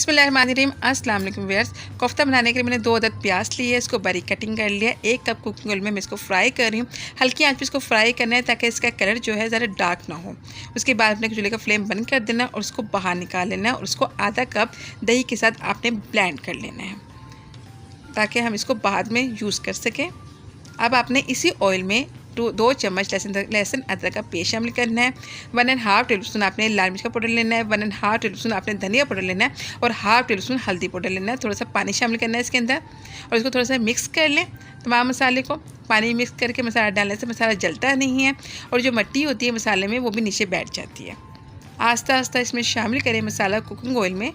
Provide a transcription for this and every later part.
बिस्मिल्लाहिर्रहमानिर्रहीम। अस्सलाम वालेकुम व्यूअर्स। कोफ्ता बनाने के लिए मैंने 2 अदद प्याज लिए है, इसको बारीक कटिंग कर लिया। 1 कप कुकिंग ऑयल में मैं इसको फ्राई कर रही हूँ। हल्की आंच पे इसको फ्राई करना है ताकि इसका कलर जो है ज़रा डार्क ना हो। उसके बाद अपने चूल्हे का फ्लेम बंद कर देना और उसको बाहर निकाल लेना है और उसको आधा कप दही के साथ आपने ब्लेंड कर लेना है ताकि हम इसको बाद में यूज़ कर सकें। अब आपने इसी ऑयल में 2 चम्मच लहसुन अदरक का पेस्ट शामिल करना है। 1.5 टेबल स्पून आपने लाल मिर्च का पाउडर लेना है। 1.5 टेबल स्पून आपने धनिया पाउडर लेना है और 1/2 टेबल स्पून हल्दी पाउडर लेना है। थोड़ा सा पानी शामिल करना है इसके अंदर और इसको थोड़ा सा मिक्स कर लें। तमाम मसाले को पानी मिक्स करके मसाला डालने से मसाला जलता नहीं है और जो मिट्टी होती है मसाले में वो भी नीचे बैठ जाती है। आस्ता आस्ता इसमें शामिल करें मसाला कुकिंग ऑयल में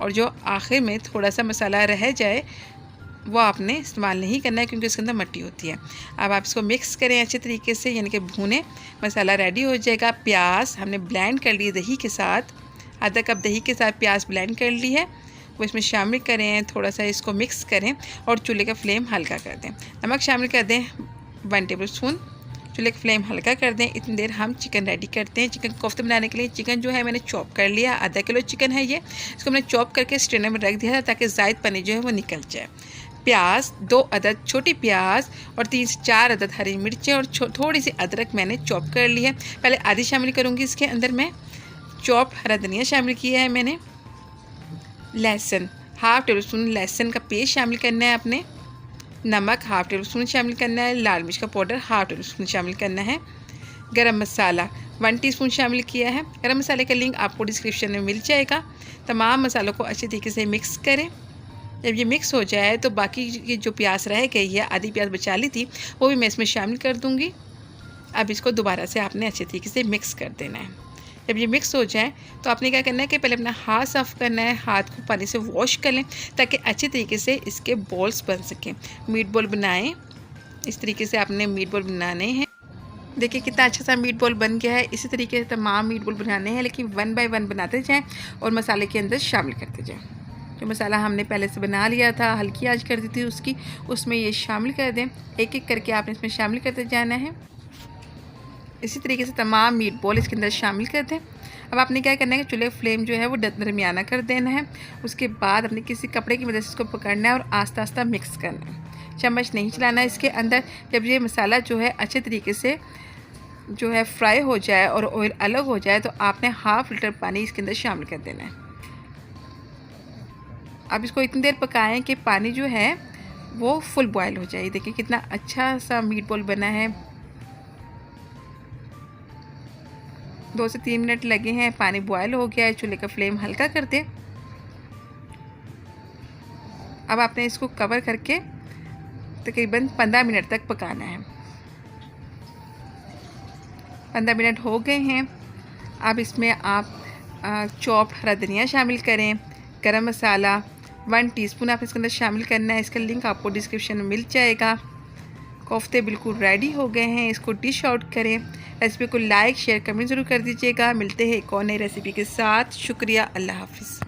और जो आखिर में थोड़ा सा मसाला रह जाए वो आपने इस्तेमाल नहीं करना है क्योंकि इसके अंदर मिट्टी होती है। अब आप इसको मिक्स करें अच्छे तरीके से, यानी कि भूनें। मसाला रेडी हो जाएगा। प्याज हमने ब्लेंड कर ली दही के साथ, आधा कप दही के साथ प्याज ब्लेंड कर ली है, वो इसमें शामिल करें। थोड़ा सा इसको मिक्स करें और चूल्हे का फ्लेम हल्का कर दें। नमक शामिल कर दें 1 टेबल स्पून। चूल्हे का फ्लेम हल्का कर दें। इतनी देर हम चिकन रेडी करते हैं। चिकन कोफ्ते बनाने के लिए चिकन जो है मैंने चॉप कर लिया। आधा किलो चिकन है ये। इसको मैंने चॉप करके स्ट्रेनर में रख दिया था ताकि ज़ायद पानी जो है वो निकल जाए। प्याज 2 अदद छोटी प्याज और 3 से 4 अदद हरी मिर्चें और थोड़ी सी अदरक मैंने चॉप कर ली है। पहले आधी शामिल करूँगी इसके अंदर मैं। चॉप हरा धनिया शामिल किया है मैंने। लहसुन 1/2 टेबल स्पून लहसुन का पेस्ट शामिल करना है आपने। नमक 1/2 टेबल स्पून शामिल करना है। लाल मिर्च का पाउडर 1/2 टेबल स्पून शामिल करना है। गरम मसाला 1 टीस्पून शामिल किया है। गरम मसाले का लिंक आपको डिस्क्रिप्शन में मिल जाएगा। तमाम मसालों को अच्छे तरीके से मिक्स करें। जब ये मिक्स हो जाए तो बाकी की जो प्याज रह गई है, आधी प्याज बचा ली थी, वो भी मैं इसमें शामिल कर दूँगी। अब इसको दोबारा से आपने अच्छे तरीके से मिक्स कर देना है। जब ये मिक्स हो जाए तो आपने क्या करना है कि पहले अपना हाथ साफ़ करना है। हाथ को पानी से वॉश कर लें ताकि अच्छे तरीके से इसके बॉल्स बन सकें। मीट बॉल बनाएं, इस तरीके से आपने मीट बॉल बनाने हैं। देखिए कितना अच्छा सा मीट बॉल बन गया है। इसी तरीके से तमाम मीट बॉल बनाने हैं, लेकिन 1 बाय 1 बनाते जाएँ और मसाले के अंदर शामिल करते जाएँ। जो मसाला हमने पहले से बना लिया था, हल्की आंच कर दी थी उसकी, उसमें ये शामिल कर दें। एक एक करके आपने इसमें शामिल करते जाना है। इसी तरीके से तमाम मीट बॉल इसके अंदर शामिल कर दें। अब आपने क्या करना है कि चूल्हे फ्लेम जो है वो दरमियाना कर देना है। उसके बाद अपने किसी कपड़े की मदद से इसको पकड़ना है और आस्ता आस्ता मिक्स करना है। चम्मच नहीं चलाना है इसके अंदर। जब ये मसाला जो है अच्छे तरीके से जो है फ्राई हो जाए और ऑयल अलग हो जाए तो आपने 1/2 लीटर पानी इसके अंदर शामिल कर देना है। अब इसको इतनी देर पकाएं कि पानी जो है वो फुल बॉयल हो जाए। देखिए कितना अच्छा सा मीट बॉल बना है। 2 से 3 मिनट लगे हैं, पानी बॉयल हो गया है। चूल्हे का फ्लेम हल्का कर दें। अब आपने इसको कवर करके तकरीबन 15 मिनट तक पकाना है। 15 मिनट हो गए हैं। अब इसमें आप चॉप हरा धनिया शामिल करें। गरम मसाला 1 टीस्पून आप इसके अंदर शामिल करना है। इसका लिंक आपको डिस्क्रिप्शन में मिल जाएगा। कोफ्ते बिल्कुल रेडी हो गए हैं। इसको डिश आउट करें। रेसिपी को लाइक शेयर कमेंट ज़रूर कर दीजिएगा। मिलते हैं एक और नई रेसिपी के साथ। शुक्रिया। अल्लाह हाफ़िज़।